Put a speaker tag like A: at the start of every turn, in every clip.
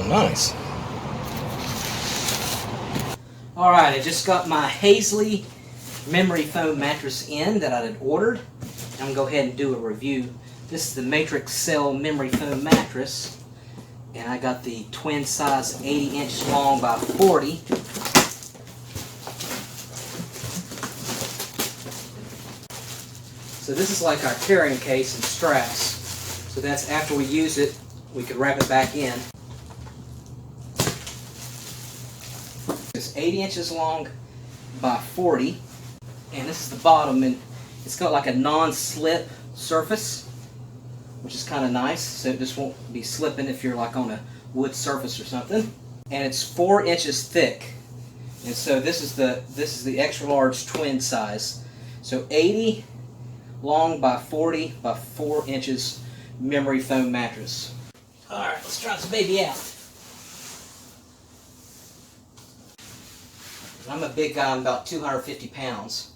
A: Oh, nice.
B: Alright, I just got my Hazley memory foam mattress in that I had ordered. I'm going to go ahead and do a review. This is the Matrix Cell memory foam mattress. And I got the twin size 80-inch long by 40. So this is like our carrying case and straps. So that's after we use it, we could wrap it back in. It's 80 inches long by 40. And this is the bottom, and it's got like a non-slip surface, which is kind of nice, so it just won't be slipping if you're like on a wood surface or something. And it's 4 inches thick, and so this is the extra large twin size. So 80 long by 40 by 4 inches memory foam mattress. All right, let's try this baby out. I'm a big guy. I'm about 250 pounds,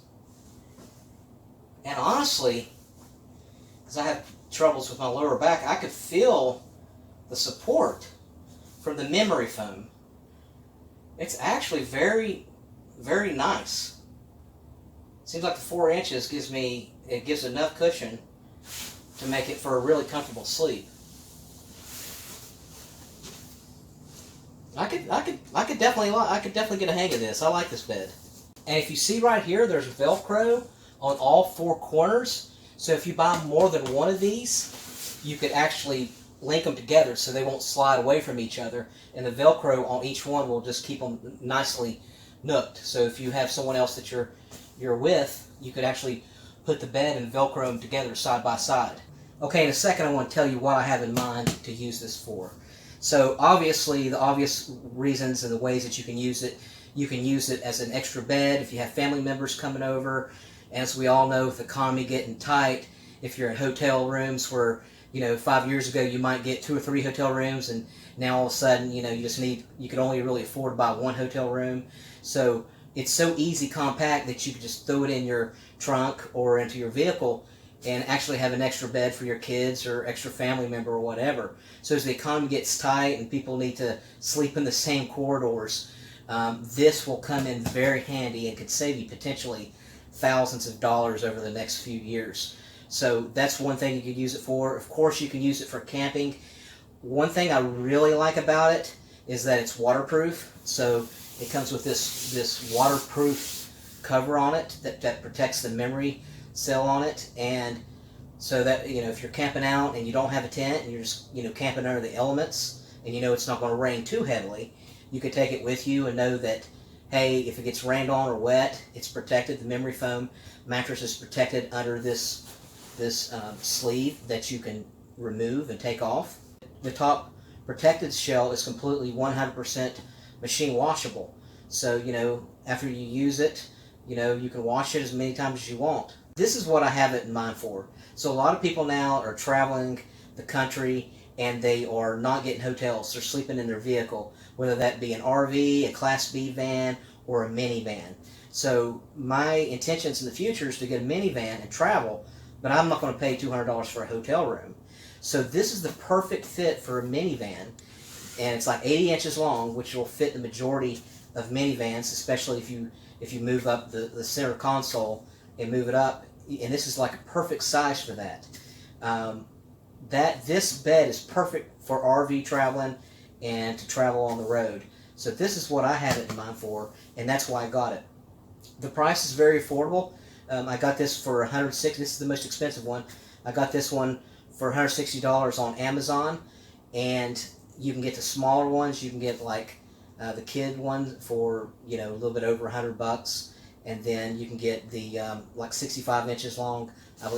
B: and honestly, because I have troubles with my lower back, I could feel the support from the memory foam. It's actually very, very nice. Seems like the 4 inches gives enough cushion to make it for a really comfortable sleep. I could definitely get a hang of this. I like this bed. And if you see right here, there's Velcro on all 4 corners. So if you buy more than one of these, you could actually link them together so they won't slide away from each other. And the Velcro on each one will just keep them nicely nooked. So if you have someone else that you're with, you could actually put the bed and Velcro them together side by side. Okay, in a second I want to tell you what I have in mind to use this for. So obviously, the obvious reasons and the ways that you can use it as an extra bed if you have family members coming over. As we all know, with the economy getting tight, if you're in hotel rooms where, 5 years ago you might get 2 or 3 hotel rooms, and now all of a sudden, you can only really afford to buy 1 hotel room. So it's so easy compact that you can just throw it in your trunk or into your vehicle and actually have an extra bed for your kids or extra family member or whatever. So as the economy gets tight and people need to sleep in the same corridors, this will come in very handy and could save you potentially thousands of dollars over the next few years. So that's one thing you could use it for. Of course, you can use it for camping. One thing I really like about it is that it's waterproof. So it comes with this waterproof cover on it that protects the memory cell on it, and so that if you're camping out and you don't have a tent and you're just camping under the elements and it's not going to rain too heavily, you could take it with you and know that, hey, if it gets rained on or wet, it's protected. The memory foam mattress is protected under this sleeve that you can remove and take off. The top protected shell is completely 100% machine washable. So after you use it, you can wash it as many times as you want. This is what I have it in mind for. So a lot of people now are traveling the country and they are not getting hotels. They're sleeping in their vehicle, whether that be an RV, a Class B van, or a minivan. So my intentions in the future is to get a minivan and travel, but I'm not going to pay $200 for a hotel room. So this is the perfect fit for a minivan, and it's like 80 inches long, which will fit the majority of minivans, especially if you move up the center console and move it up, and this is like a perfect size for that. This bed is perfect for RV traveling and to travel on the road. So this is what I have it in mind for, and that's why I got it. The price is very affordable. I got this for $160. This is the most expensive one. I got this one for $160 on Amazon, and you can get the smaller ones. You can get like the kid one for a little bit over $100, and then you can get the like 65 inches long.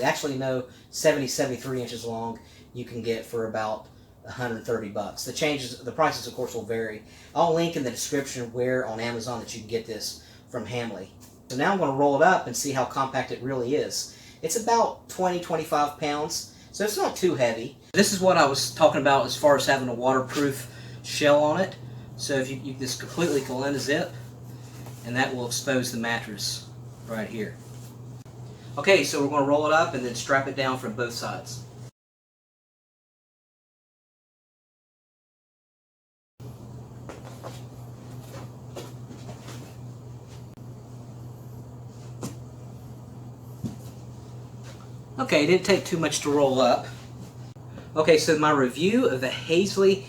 B: Actually no, 73 inches long. You can get for about $130. The prices of course will vary. I'll link in the description where on Amazon that you can get this from Hamley. So now I'm going to roll it up and see how compact it really is. It's about 20-25 pounds, so it's not too heavy. This is what I was talking about as far as having a waterproof shell on it. So if you just completely can unzip, and that will expose the mattress right here. Okay, so we're going to roll it up and then strap it down from both sides. Okay, it didn't take too much to roll up. Okay, so my review of the Hazley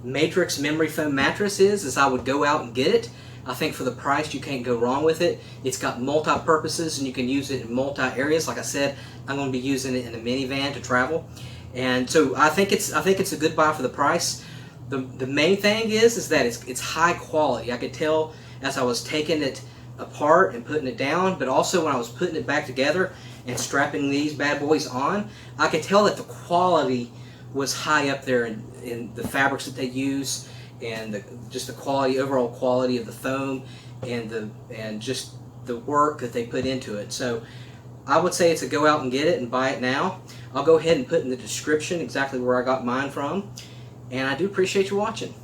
B: Matrix Memory Foam mattress is I would go out and get it. I think for the price, you can't go wrong with it. It's got multi-purposes and you can use it in multi-areas. Like I said, I'm going to be using it in a minivan to travel. And so I think it's a good buy for the price. The main thing is that it's high quality. I could tell as I was taking it apart and putting it down, but also when I was putting it back together and strapping these bad boys on, I could tell that the quality was high up there in the fabrics that they use, and just the quality, overall quality of the foam, and just the work that they put into it. So I would say it's a go out and get it and buy it now. I'll go ahead and put in the description exactly where I got mine from, and I do appreciate you watching.